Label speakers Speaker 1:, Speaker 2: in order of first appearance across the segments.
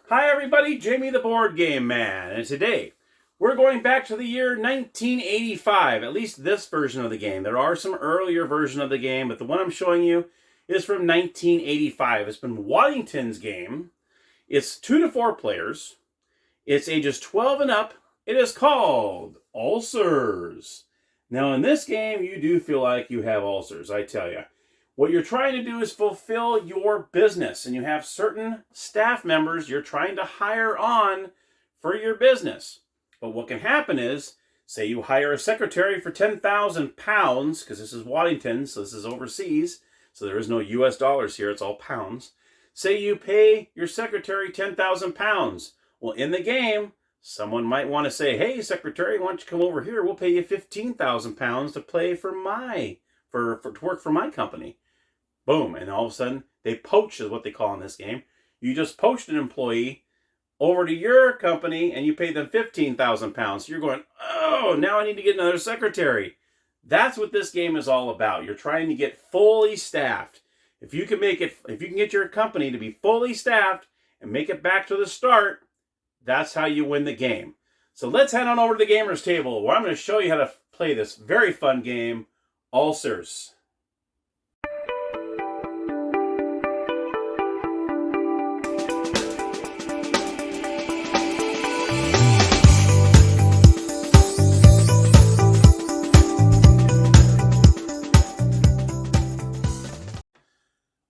Speaker 1: Hi everybody, Jamie the Board Game Man, and today we're going back to the year 1985, at least this version of the game. There are some earlier versions of the game, but the one I'm showing you is from 1985. It's been Waddington's game. It's 2 to 4 players. It's ages 12 and up. It is called Ulcers. Now in this game, you do feel like you have ulcers, I tell you. What you're trying to do is fulfill your business, and you have certain staff members you're trying to hire on for your business. But what can happen is, say you hire a secretary for 10,000 pounds, because this is Waddington, so this is overseas, so there is no US dollars here, it's all pounds. Say you pay your secretary 10,000 pounds. Well, in the game, someone might want to say, hey, secretary, why don't you come over here? We'll pay you 15,000 pounds to play for to work for my company. Boom, and all of a sudden, they poach is what they call in this game. You just poached an employee over to your company and you paid them 15,000 pounds. So you're going, oh, now I need to get another secretary. That's what this game is all about. You're trying to get fully staffed. If you can get your company to be fully staffed and make it back to the start, that's how you win the game. So let's head on over to the gamers table where I'm going to show you how to play this very fun game, Ulcers.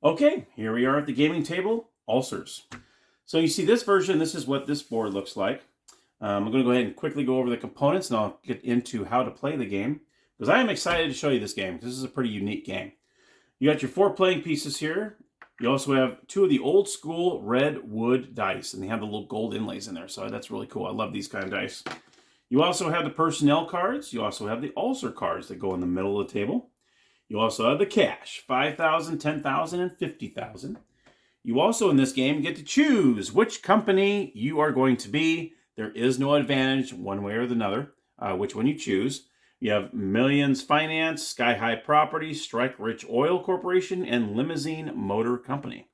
Speaker 1: Okay, here we are at the gaming table, Ulcers. So you see this version, this is what this board looks like. I'm going to go ahead and quickly go over the components and I'll get into how to play the game. Because I am excited to show you this game, because this is a pretty unique game. You got your 4 playing pieces here. You also have 2 of the old school red wood dice, and they have the little gold inlays in there, so that's really cool. I love these kind of dice. You also have the personnel cards. You also have the ulcer cards that go in the middle of the table. You also have the cash, 5,000, 10,000, and 50,000. You also, in this game, get to choose which company you are going to be. There is no advantage one way or the other, which one you choose. You have Millions Finance, Sky High Properties, Strike Rich Oil Corporation, and Limousine Motor Company.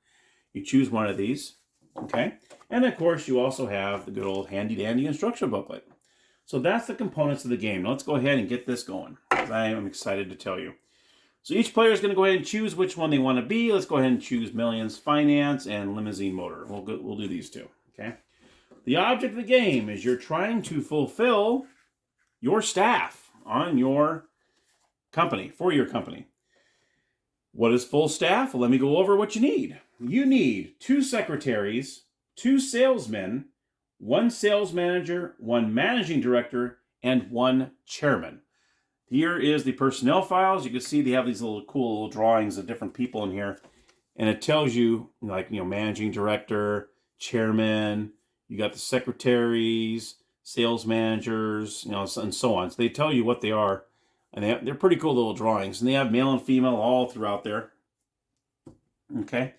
Speaker 1: You choose one of these, okay? And, of course, you also have the good old handy-dandy instruction booklet. So that's the components of the game. Now let's go ahead and get this going, because I am excited to tell you. So each player is going to go ahead and choose which one they want to be. Let's go ahead and choose Millions Finance and Limousine Motor. We'll do these two, okay? The object of the game is you're trying to fulfill your staff on your company, for your company. What is full staff? Well, let me go over what you need. You need 2 secretaries, 2 salesmen, 1 sales manager, 1 managing director, and 1 chairman. Here is the personnel files. You can see they have these cool little drawings of different people in here. And it tells you, like, managing director, chairman, you got the secretaries, sales managers, and so on. So they tell you what they are. And they're pretty cool little drawings. And they have male and female all throughout there. Okay?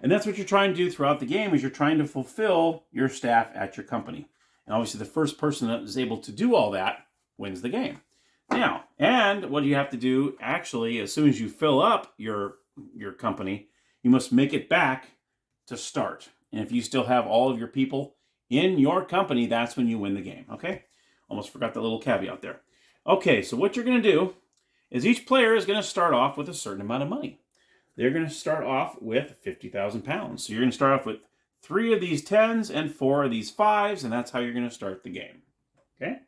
Speaker 1: And that's what you're trying to do throughout the game, is you're trying to fulfill your staff at your company. And obviously the first person that is able to do all that wins the game. Now, and what you have to do, actually, as soon as you fill up your company, you must make it back to start. And if you still have all of your people in your company, that's when you win the game, okay? Almost forgot that little caveat there. Okay, so what you're going to do is each player is going to start off with a certain amount of money. They're going to start off with 50,000 pounds. So you're going to start off with 3 of these 10s and 4 of these 5s, and that's how you're going to start the game, okay?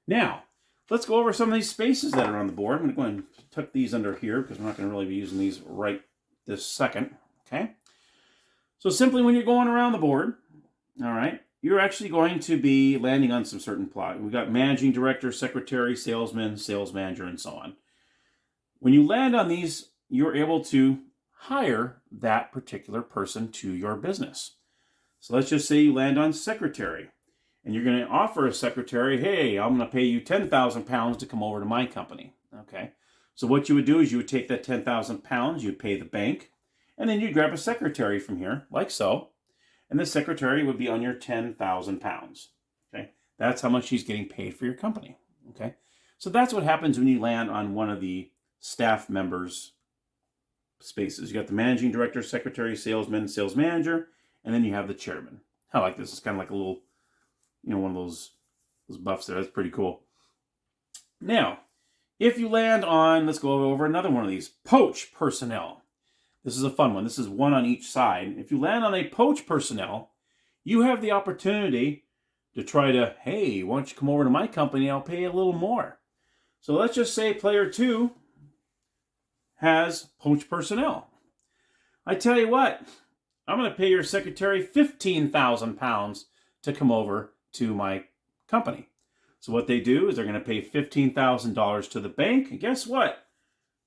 Speaker 1: Now, let's go over some of these spaces that are on the board. I'm going to go ahead and tuck these under here because we're not going to really be using these right this second, okay? So simply when you're going around the board, all right, you're actually going to be landing on some certain plot. We've got managing director, secretary, salesman, sales manager, and so on. When you land on these, you're able to hire that particular person to your business. So let's just say you land on secretary. And you're going to offer a secretary, hey, I'm going to pay you 10,000 pounds to come over to my company. Okay. So what you would do is you would take that 10,000 pounds, you'd pay the bank, and then you'd grab a secretary from here, like so. And the secretary would be on your 10,000 pounds. Okay. That's how much she's getting paid for your company. Okay. So that's what happens when you land on one of the staff members' spaces. You got the managing director, secretary, salesman, sales manager, and then you have the chairman. I like this. It's kind of like a little, one of those buffs there. That's pretty cool. Now, if you land on, let's go over another one of these, poach personnel. This is a fun one. This is one on each side. If you land on a poach personnel, you have the opportunity to try to, hey, why don't you come over to my company? I'll pay you a little more. So let's just say player 2 has poach personnel. I tell you what, I'm going to pay your secretary 15,000 pounds to come over to my company. So what they do is they're going to pay $15,000 to the bank. And guess what?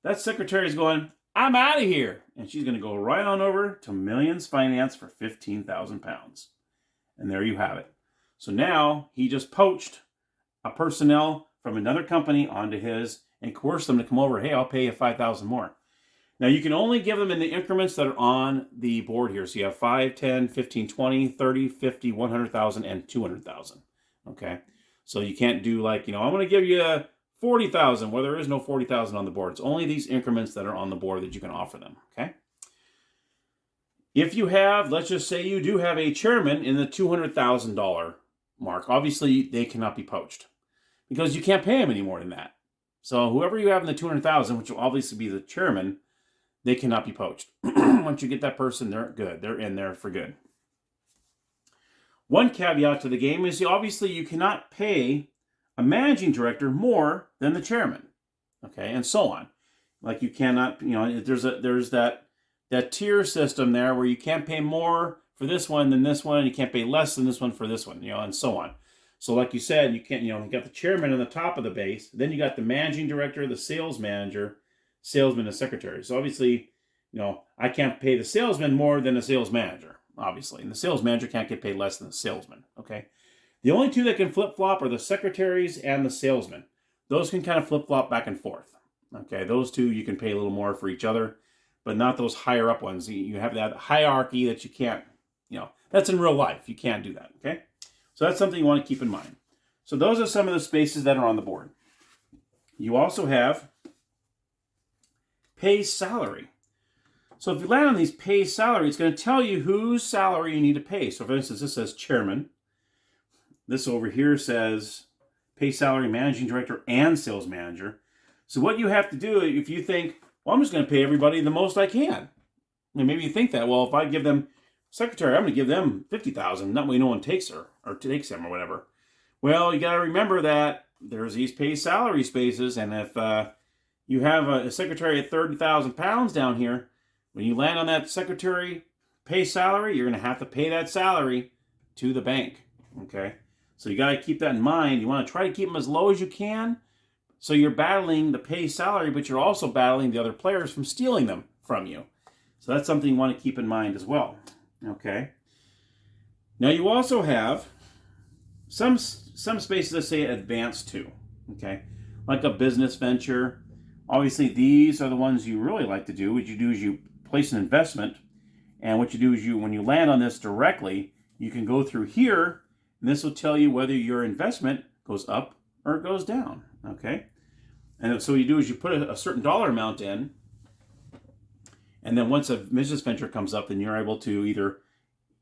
Speaker 1: That secretary is going, I'm out of here. And she's going to go right on over to Millions Finance for 15,000 pounds. And there you have it. So now he just poached a personnel from another company onto his and coerced them to come over. Hey, I'll pay you 5,000 more. Now you can only give them in the increments that are on the board here. So you have 5, 10, 15, 20, 30, 50, 100,000, and 200,000. Okay. So you can't do like, I'm going to give you 40,000 where there is no 40,000 on the board. It's only these increments that are on the board that you can offer them. Okay. If you have, let's just say you do have a chairman in the $200,000 mark, obviously they cannot be poached because you can't pay him any more than that. So whoever you have in the 200,000, which will obviously be the chairman, they cannot be poached. Once you get that person, they're good. They're in there for good. One caveat to the game is obviously you cannot pay a managing director more than the chairman. Okay, and so on. Like you cannot, there's that tier system there where you can't pay more for this one than this one, and you can't pay less than this one for this one, and so on. So like you said, you can't, you got the chairman on the top of the base, then you got the managing director, the sales manager, salesman, and secretary. So obviously, I can't pay the salesman more than the sales manager, obviously. And the sales manager can't get paid less than the salesman, okay? The only two that can flip-flop are the secretaries and the salesman. Those can kind of flip-flop back and forth, okay? Those two, you can pay a little more for each other, but not those higher-up ones. You have that hierarchy that you can't, that's in real life. You can't do that, okay? So that's something you want to keep in mind. So those are some of the spaces that are on the board. You also have pay salary. So if you land on these pay salary, it's going to tell you whose salary you need to pay. So for instance, this says chairman. This over here says pay salary, managing director, and sales manager. So what you have to do, if you think, well, I'm just going to pay everybody the most I can. And maybe you think that, well, if I give them secretary, I'm going to give them 50,000. That way no one takes her or takes them or whatever. Well, you got to remember that there's these pay salary spaces. And if you have a secretary at 30,000 pounds down here, when you land on that secretary pay salary, you're going to have to pay that salary to the bank. Okay. So you got to keep that in mind. You want to try to keep them as low as you can. So you're battling the pay salary, but you're also battling the other players from stealing them from you. So that's something you want to keep in mind as well. Okay. Now you also have some spaces that say advanced to. Okay. Like a business venture. Obviously, these are the ones you really like to do. What you do is you place an investment. And what you do is when you land on this directly, you can go through here. And this will tell you whether your investment goes up or it goes down. Okay. And so what you do is you put a certain dollar amount in. And then once a business venture comes up, then you're able to either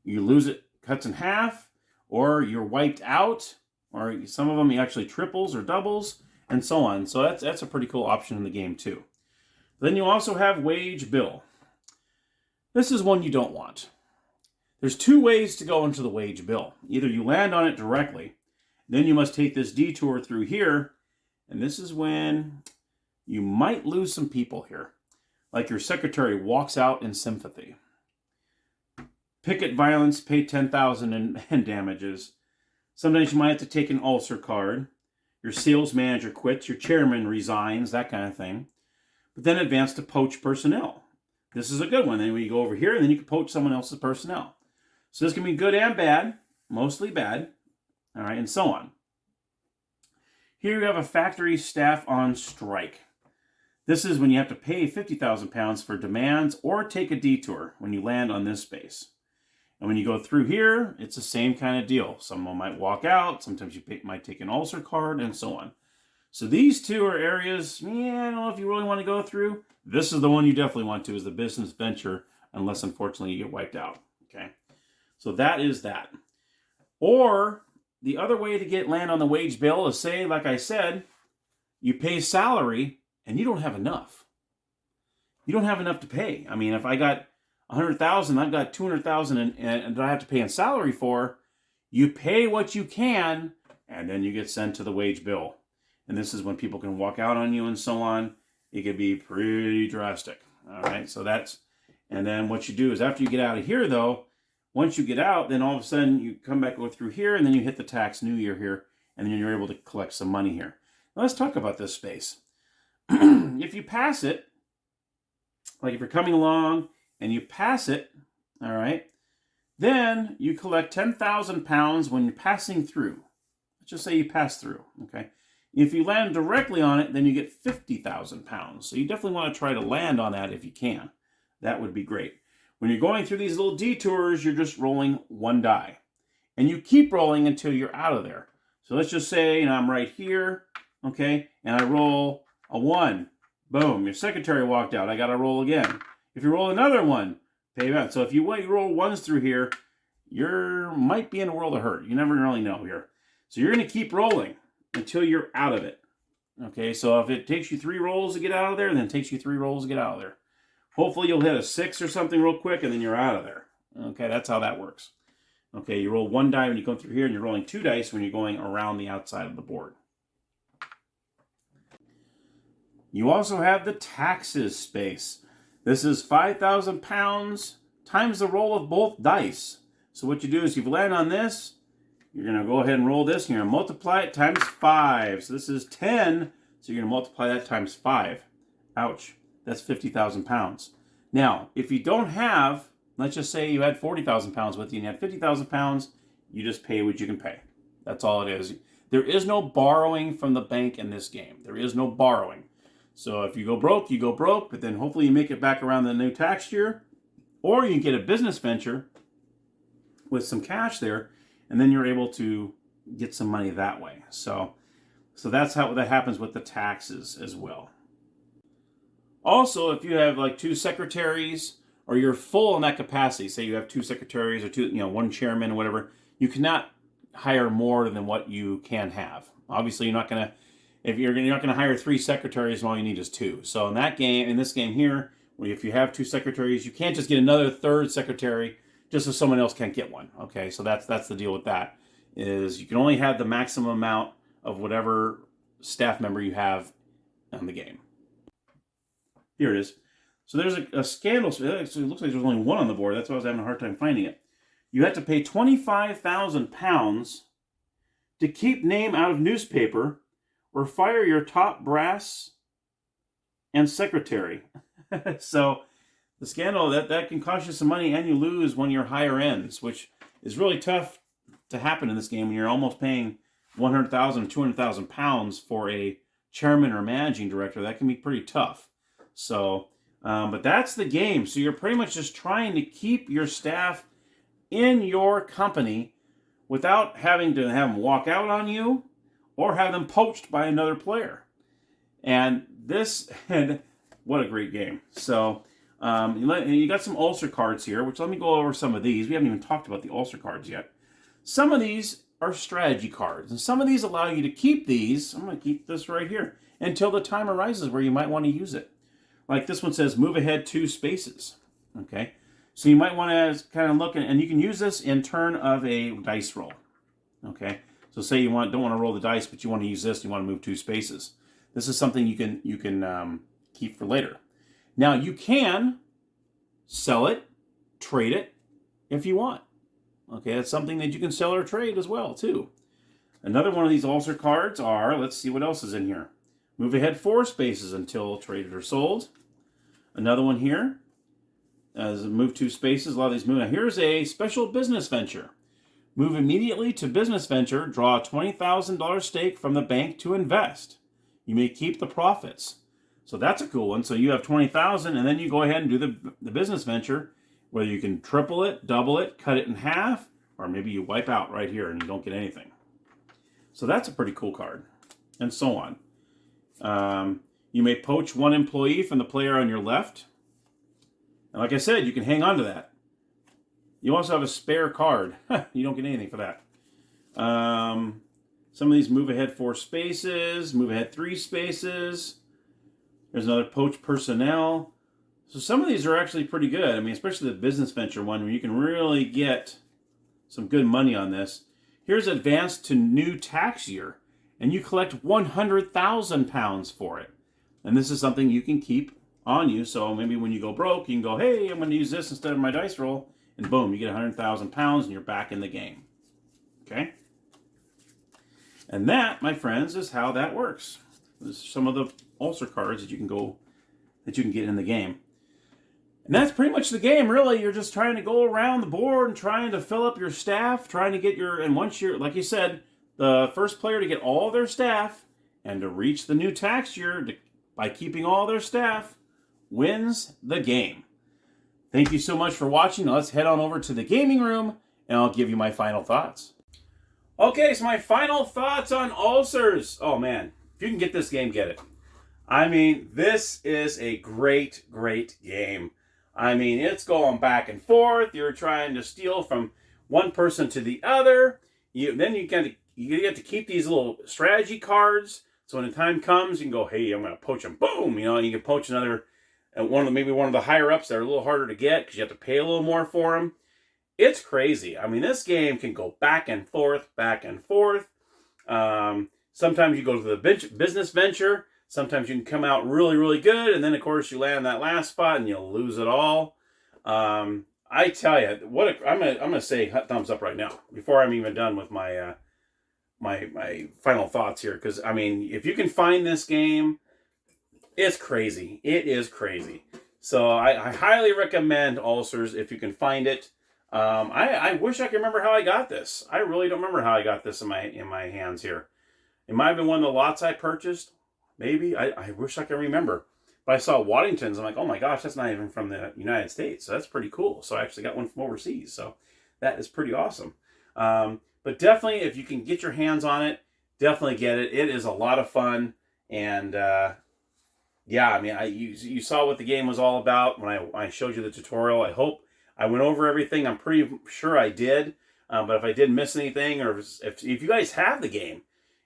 Speaker 1: you lose it, cuts in half, or you're wiped out, or some of them actually triples or doubles, and so on. So that's a pretty cool option in the game too. Then you also have wage bill. This is one you don't want. There's two ways to go into the wage bill. Either you land on it directly, then you must take this detour through here, and this is when you might lose some people here. Like your secretary walks out in sympathy. Picket violence, pay $10,000 in damages. Sometimes you might have to take an ulcer card. Your sales manager quits. Your chairman resigns, that kind of thing. But then advance to poach personnel. This is a good one. Then when you go over here, and then you can poach someone else's personnel. So this can be good and bad, mostly bad, all right, and so on. Here you have a factory staff on strike. This is when you have to pay 50,000 pounds for demands or take a detour when you land on this space. And when you go through here, it's the same kind of deal. Someone might walk out. Sometimes you might take an ulcer card and so on. So these two are areas, I don't know if you really want to go through. This is the one you definitely want to, is the business venture, unless unfortunately you get wiped out. Okay. So that is that. Or the other way to land on the wage bill is, say, like I said, you pay salary and you don't have enough. You don't have enough to pay. I mean, if I got 100,000, I've got 200,000 and I have to pay in salary for. You pay what you can, and then you get sent to the wage bill. And this is when people can walk out on you and so on. It could be pretty drastic. All right, so that's, and then what you do is after you get out of here, though, once you get out, then all of a sudden you come back, go through here, and then you hit the tax new year here, and then you're able to collect some money here. Now let's talk about this space. If you pass it, like if you're coming along and you pass it, all right, then you collect 10,000 pounds when you're passing through. Let's just say you pass through, okay? If you land directly on it, then you get 50,000 pounds. So you definitely want to try to land on that if you can. That would be great. When you're going through these little detours, you're just rolling one die. And you keep rolling until you're out of there. So let's just say, I'm right here, okay, and I roll a 1. Boom, your secretary walked out. I got to roll again. If you roll another 1, pay back. So if you roll 1s through here, you might be in a world of hurt. You never really know here. So you're going to keep rolling until you're out of it. Okay, so if it takes you 3 rolls to get out of there, then it takes you 3 rolls to get out of there. Hopefully you'll hit a 6 or something real quick, and then you're out of there. Okay, that's how that works. Okay, you roll 1 die when you go through here, and you're rolling 2 dice when you're going around the outside of the board. You also have the taxes space. This is 5,000 pounds times the roll of both dice. So what you do is you land on this, you're going to go ahead and roll this, and you're going to multiply it times 5. So this is 10, so you're going to multiply that times 5. Ouch. That's 50,000 pounds. Now, if you don't have, let's just say you had 40,000 pounds with you and you had 50,000 pounds, you just pay what you can pay. That's all it is. There is no borrowing from the bank in this game. There is no borrowing. So if you go broke, you go broke, but then hopefully you make it back around the new tax year, or you can get a business venture with some cash there, and then you're able to get some money that way. So that's how that happens with the taxes as well. Also, if you have like 2 secretaries, or you're full in that capacity, say you have 2 secretaries or 1 chairman or whatever, you cannot hire more than what you can have. Obviously, you're not going to hire 3 secretaries and all you need is 2. So in this game here, if you have 2 secretaries, you can't just get another 3rd secretary just so someone else can't get one. Okay, so that's the deal with that. Is you can only have the maximum amount of whatever staff member you have on the game. Here it is. So there's a scandal. Actually, it looks like there's only 1 on the board. That's why I was having a hard time finding it. You have to pay 25,000 pounds to keep name out of newspaper or fire your top brass and secretary. So the scandal, that can cost you some money, and you lose one of your higher ends, which is really tough to happen in this game when you're almost paying 100,000 or 200,000 pounds for a chairman or managing director. That can be pretty tough. So, but that's the game. So you're pretty much just trying to keep your staff in your company without having to have them walk out on you or have them poached by another player. And what a great game. So you got some Ulcer cards here, which let me go over some of these. We haven't even talked about the Ulcer cards yet. Some of these are strategy cards, and some of these allow you to keep these. I'm going to keep this right here until the time arises where you might want to use it. Like this one says, move ahead 2 spaces. Okay, so you might want to kind of look, and you can use this in turn of a dice roll. Okay, so say you don't want to roll the dice, but you want to use this. You want to move 2 spaces. This is something you can keep for later. Now you can sell it, trade it if you want. Okay, that's something that you can sell or trade as well too. Another one of these Ulcer cards are, let's see what else is in here. Move ahead 4 spaces until traded or sold. Another one here, move 2 spaces. A lot of these move. Now here's a special business venture. Move immediately to business venture. Draw a $20,000 stake from the bank to invest. You may keep the profits. So that's a cool one. So you have 20,000, and then you go ahead and do the business venture, whether you can triple it, double it, cut it in half, or maybe you wipe out right here and you don't get anything. So that's a pretty cool card, and so on. You may poach 1 employee from the player on your left. And like I said, you can hang on to that. You also have a spare card. You don't get anything for that. Some of these move ahead 4 spaces, move ahead 3 spaces. There's another poach personnel. So some of these are actually pretty good. I mean, especially the business venture one, where you can really get some good money on this. Here's advanced to new tax year, and you collect 100,000 pounds for it. And this is something you can keep on you. So maybe when you go broke, you can go, hey, I'm going to use this instead of my dice roll, and boom, you get 100,000 pounds, and you're back in the game. Okay? And that, my friends, is how that works. This is some of the Ulcer cards that you can get in the game. And that's pretty much the game, really. You're just trying to go around the board and trying to fill up your staff, trying to get and once you're, like you said, the first player to get all their staff and to reach the new tax year by keeping all their staff wins the game. Thank you so much for watching. Now let's head on over to the gaming room, and I'll give you my final thoughts. Okay, so my final thoughts on Ulcers. Oh, man. If you can get this game, get it. I mean, this is a great, great game. I mean, it's going back and forth. You're trying to steal from one person to the other. Then you get to keep these little strategy cards. So when the time comes, you can go, hey, I'm going to poach them. Boom! You know, and you can poach another, maybe one of the higher ups that are a little harder to get because you have to pay a little more for them. It's crazy. I mean, this game can go back and forth, back and forth. Sometimes you go to the business venture. Sometimes you can come out really, really good. And then, of course, you land that last spot and you'll lose it all. I tell you, I'm gonna say thumbs up right now before I'm even done with my my final thoughts here. Because, I mean, if you can find this game, it's crazy. It is crazy. So I highly recommend Ulcers if you can find it. I wish I could remember how I got this. I really don't remember how I got this in my hands here. It might have been one of the lots I purchased. Maybe. I wish I could remember. But I saw Waddington's. I'm like, oh my gosh, that's not even from the United States. So that's pretty cool. So I actually got one from overseas. So that is pretty awesome. But definitely, if you can get your hands on it, definitely get it. It is a lot of fun. And yeah, I mean, you saw what the game was all about when I showed you the tutorial. I hope I went over everything. I'm pretty sure I did. But if I did miss anything, or if you guys have the game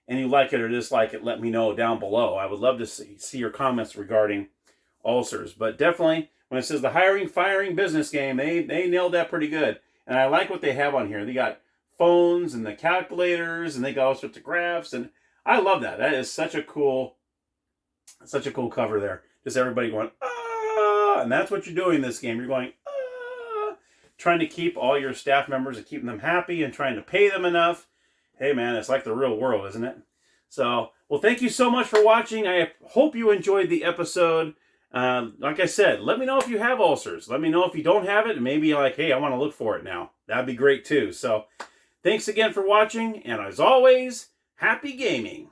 Speaker 1: and you like it or dislike it, let me know down below. I would love to see your comments regarding Ulcers. But definitely, when it says the hiring, firing business game, they nailed that pretty good. And I like what they have on here. They got phones and the calculators, and they got all sorts of graphs. And I love that. That is such a cool cover there. Just everybody going, ah! And that's what you're doing in this game. You're going, ah! Trying to keep all your staff members and keeping them happy and trying to pay them enough. Hey, man, it's like the real world, isn't it? So, well, thank you so much for watching. I hope you enjoyed the episode. Like I said, let me know if you have Ulcers. Let me know if you don't have it. And maybe you're like, hey, I want to look for it now. That'd be great, too. So, thanks again for watching. And as always, happy gaming.